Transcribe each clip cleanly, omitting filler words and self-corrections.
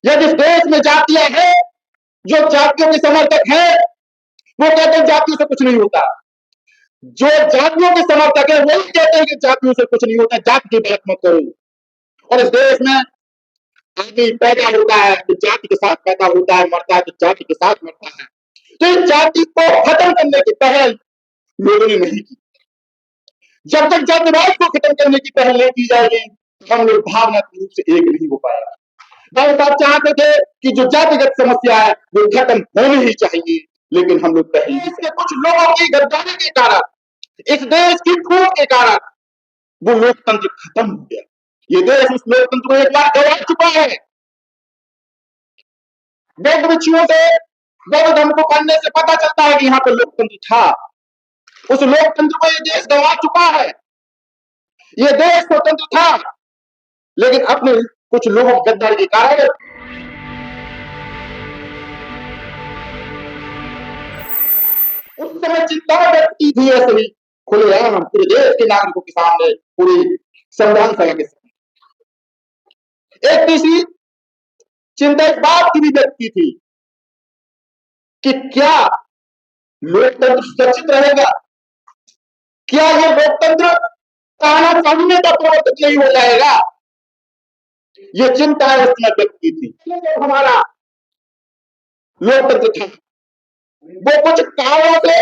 यदि इस देश में जातियां हैं, जो जातियों के समर्थक हैं, वो कहते हैं जातियों से कुछ नहीं होता। जो जातियों के समर्थक है वही कहते हैं कि जातियों से कुछ नहीं होता, जाति की बात मत करो। और इस देश में आदमी पैदा होता है तो जाति के साथ पैदा होता है, मरता है तो जाति के साथ मरता है। तो इस जाति को खत्म करने की पहल लोगों ने नहीं की। जब तक जातिवाद को खत्म करने की पहल नहीं की जाएगी, हम लोग भावनात्मक रूप से एक नहीं हो पाएगा। बाबा साहब चाहते थे कि जो जातिगत समस्या है वो खत्म होनी ही चाहिए, लेकिन हम लोग पहले इसके कुछ लोगों की गद्दारी के कारण, इस देश की फूट के कारण वो लोकतंत्र खत्म हो गया। ये देश उस लोकतंत्र को एक बार गवा चुका है। बौद्ध भिक्षुओं से बौद्ध धर्म को पढ़ने से पता चलता है कि यहाँ पर लोकतंत्र था। उस लोकतंत्र को ये देश गवा चुका है। ये देश स्वतंत्र था, लेकिन अपने कुछ लोगों की गद्दारी के कारण उस समय चिंता व्यक्त की थी ऐसे ही खुलेआम पूरे देश के नागरिकों के सामने, पूरी संविधान सभा के सामने। एक तीसरी चिंता इस बात की भी व्यक्त की थी कि क्या लोकतंत्र सुरक्षित रहेगा, क्या ये लोकतंत्र तानाशाही का प्रवर्तक नहीं हो जाएगा। ये चिंता उस समय व्यक्त की थी। जब हमारा लोकतंत्र था वो कुछ कारणों से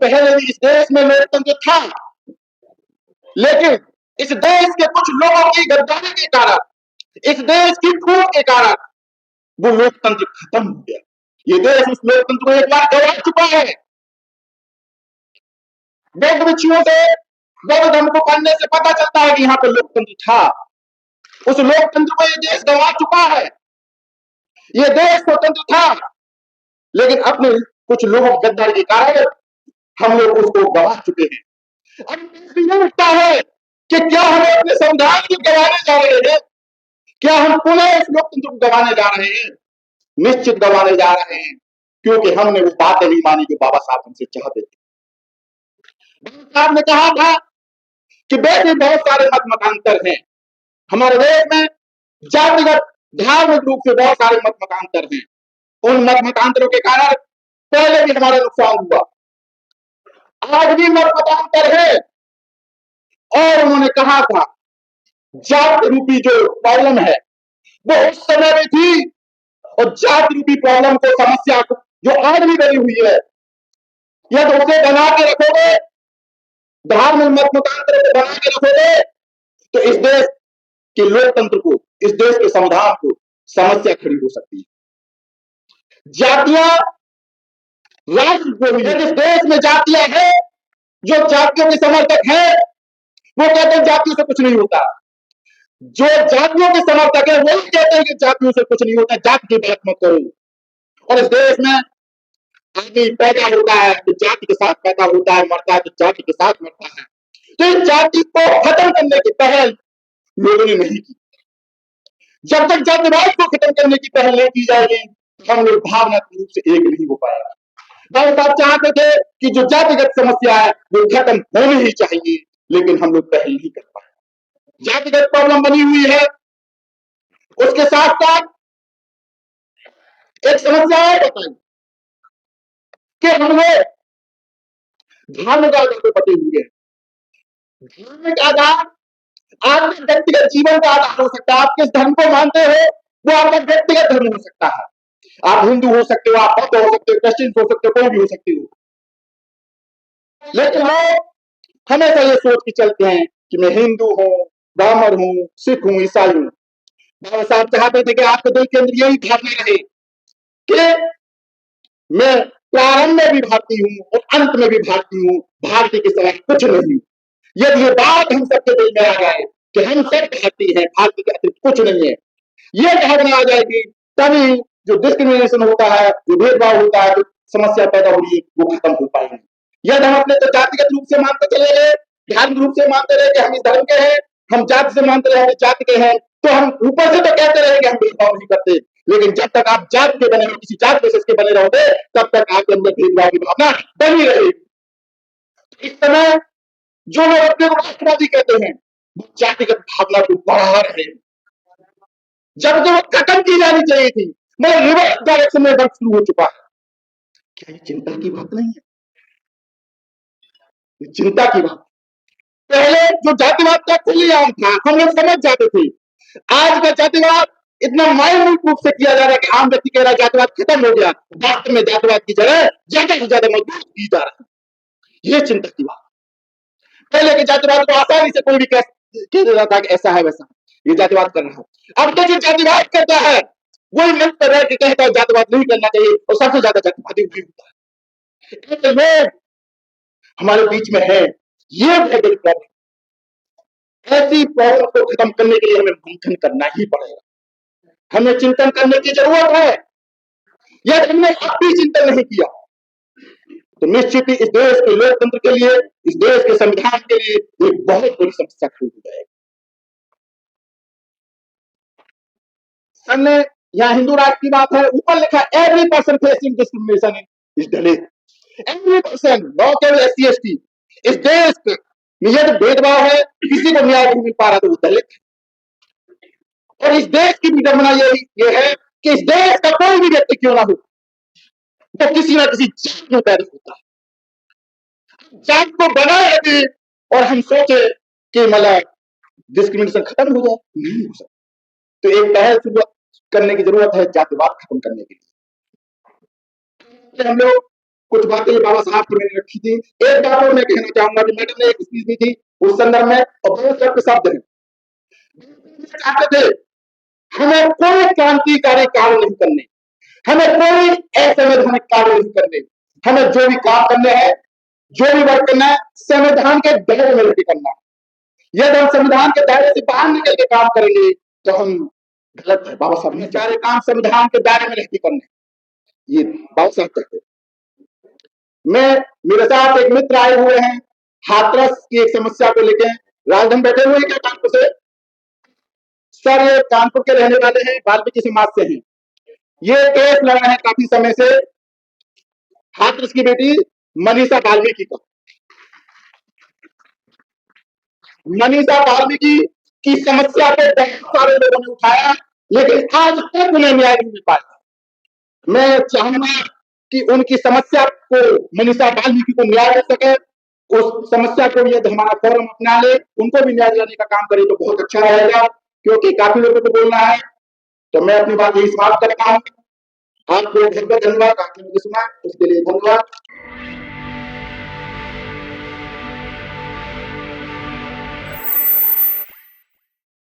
पहले भी इस देश में लोकतंत्र था, लेकिन इस देश के कुछ लोगों की गद्दारी के कारण, इस देश की फूट के कारण वो लोकतंत्र खत्म हो गया। ये देश उस लोकतंत्र को एक बार गवा चुका है। बौद्ध भिक्षुओं से बौद्ध धर्म को पढ़ने से पता चलता है कि यहाँ पर लोकतंत्र था। उस लोकतंत्र को ये देश गवा चुका है। ये देश स्वतंत्र था, लेकिन अपने कुछ लोगों की गद्दारी के कारण हम लोग उसको गवा चुके हैं। अब ये लगता है कि क्या हम अपने संविधान को गवाने जा रहे हैं, क्या हम पुनः इस लोकतंत्र को गवाने जा रहे हैं? निश्चित गवाने जा रहे हैं, क्योंकि हमने वो बातें नहीं मानी जो बाबा साहब हमसे चाहते थे। बाबा साहब ने कहा था कि बेटे बहुत सारे मत मतांतर हैं हमारे देश में, जातिगत धार्मिक रूप से बहुत सारे मत मतांतर हैं। उन मत मतांतरों के कारण पहले भी हमारा नुकसान हुआ, आज भी मत मतांतर है। और उन्होंने कहा था जाति रूपी जो प्रॉब्लम है वो उस समय में थी, और जाति रूपी प्रॉब्लम को, समस्या को जो आज भी बनी हुई है, यदि उसे बना के रखोगे, धार्मिक मत मतांतर को बना के रखोगे, तो इस देश के लोकतंत्र को, इस देश के संविधान को समस्या खड़ी हो सकती है। जातियां राष्ट्र को, इस देश में जातियां हैं, जो जातियों के समर्थक हैं, वो कहते हैं जातियों से कुछ नहीं होता। जो जातियों के समर्थक है वही कहते हैं कि जातियों से कुछ नहीं होता, जाति की बात मत करो। और इस देश में आदमी पैदा होता है तो जाति के साथ पैदा होता है, मरता है तो जाति के साथ मरता है। तो इस जाति को खत्म करने की पहल लोगों ने नहीं की। जब तक जातिवाद को खत्म करने की पहल नहीं की जाएगी, हम लोग भावनात्मक रूप से एक नहीं हो पाएगा। बाबा साहब चाहते थे कि जो जातिगत समस्या है वो खत्म होनी ही चाहिए, लेकिन हम लोग पहल नहीं कर पाए। जातिगत प्रॉब्लम बनी हुई है, उसके साथ साथ एक समस्या है बताइए कि हम लोग धार्मिक आधार पर बटे हुए हैं। धार्मिक आधार आपके व्यक्तिगत जीवन का आधार हो सकता है। आप किस धर्म को मानते हो वो आपका व्यक्तिगत धर्म हो सकता है। आप हिंदू हो सकते हो, आप बौद्ध हो सकते हो, क्रिश्चियन हो सकते हो, कोई भी हो सकते हो, लेकिन लोग हमेशा ये सोच के चलते हैं कि मैं हिंदू हूं, ब्राह्मण हूं, सिख हूं, ईसाई हूं। बाबा साहब चाहते थे कि आपके दिल के अंदर यही भावना रहे कि मैं प्रारंभ में भी भारतीय हूं और अंत में भी भारतीय हूं, भारतीय के सिवा कुछ नहीं। यदि ये बात हम सबके दिल में आ जाए कि हम सब भारतीय हैं, भारतीय के अतिरिक्त कुछ नहीं है, ये भावना आ जाएगी, तभी जो डिस्क्रिमिनेशन होता है, जो भेदभाव होता है, जो समस्या पैदा हो रही है, वो खत्म हो पाएगी। यदि हम अपने तो जातिगत रूप से मानते चले गए, धार्मिक रूप से मानते रहे कि हम इस धर्म के हैं, हम जाति से मानते रहे हम इस जाति के हैं, तो हम ऊपर से तो कहते रहे कि हम भेदभाव नहीं करते, लेकिन जब तक आप जाति के बने हो, किसी जाति विशेष के बने रहोगे, तब तक आपके अंदर भेदभाव की भावना बनी रहेगी। इस समय जो लोग अपने को राष्ट्रवादी कहते हैं, वो जातिगत भावना को बढ़ा रहे हैं, जब वो खत्म की जानी चाहिए थी, मगर रिवर्स डायरेक्शन में वर्क शुरू हो चुका है। क्या ये चिंता की बात नहीं है? ये चिंता की बात। पहले जो जातिवाद का खुलेआम था, हम लोग समझ जाते थे। आज का जातिवाद इतना माइन्यूट रूप से किया जा रहा है कि आम व्यक्ति कह रहा है जातिवाद खत्म हो गया। वास्तव में जातिवाद की जगह ज्यादा से ज्यादा मजबूत की जा रहा है। ये चिंता की बात। पहले के जातिवाद को आसानी से कोई भी कह देता था कि ऐसा है वैसा है, ये जातिवाद कर रहा है। अब तो जो जातिवाद करता है वही मंच पर रह के कहता है जातिवाद नहीं करना चाहिए, और सबसे ज्यादा जातिवादी भी होता है। तो लोग हमारे बीच में है, ये है बड़ी प्रॉब्लम। ऐसी प्रॉब्लम को खत्म करने के लिए हमें मंथन करना ही पड़ेगा, हमें चिंतन करने की जरूरत है। यदि हमने अब भी चिंतन नहीं किया तो निश्चित ही इस देश के लोकतंत्र के लिए, इस देश के संविधान के लिए एक बहुत बड़ी समस्या खड़ी हो जाएगी। हमने यहाँ हिंदू राष्ट्र की बात है, ऊपर लिखा every person facing discrimination is Dalit. Every person, not केवल एससी एसटी। इस देश में यदि भेदभाव है, किसी को न्याय नहीं मिल पा रहा तो वो दलित है। और इस देश की विडंबना ये है कि इस देश का कोई भी व्यक्ति क्यों ना हो, वो किसी ना किसी जात में पैदा होता है। जात को बनाए रखे और हम सोचे कि मतलब डिस्क्रिमिनेशन खत्म हो जाए, नहीं हो सकता। तो एक पहल शुरू करने की जरूरत है जातिवाद खत्म करने के लिए। हम लोग कुछ बातें बाबा साहब की मैंने रखी थी। एक बात और मैं कहना चाहूंगा कि मैडम ने एक स्पीच दी थी उस संदर्भ में, और बहुत शब्द हैं। चाहते थे हमें कोई क्रांतिकारी कार्य नहीं करने, हमें कोई असंवैधानिक कार्य नहीं करने, हमें जो भी काम करने हैं, जो भी वर्क करना है, संविधान के दायरे में रहकर करना है। यदि हम संविधान के दायरे से बाहर निकल के काम करेंगे तो हम गलत है। बाबा साहब ने सारे काम संविधान के दायरे में रहकर करने, ये बाबा साहब कहते। मैं, मेरे साथ एक मित्र आए हुए हैं, हाथरस की एक समस्या को लेकर। राजधन बैठे हुए हैं क्या कानपुर से? सर ये कानपुर के रहने वाले हैं, वाल्मीकि समाज से हैं। ये केस लड़ रहे हैं काफी समय से, हाथरस की बेटी मनीषा वाल्मीकि का। मनीषा वाल्मीकि की समस्या को बहुत सारे लोगों ने उठाया, लेकिन आज तक उन्हें न्याय नहीं मिल पाया। मैं चाहूंगा कि उनकी समस्या को, मनीषा वाल्मीकि को न्याय मिल सके। उस समस्या को यदि हमारा फोरम अपना ले, उनको भी न्याय दिलाने का काम करे तो बहुत अच्छा रहेगा, क्योंकि काफी लोगों को बोलना है। तो मैं अपनी बात यही समाप्त करता हूँ। आपको बहुत बहुत धन्यवाद, आपने मुझे सुना, उसके लिए धन्यवाद।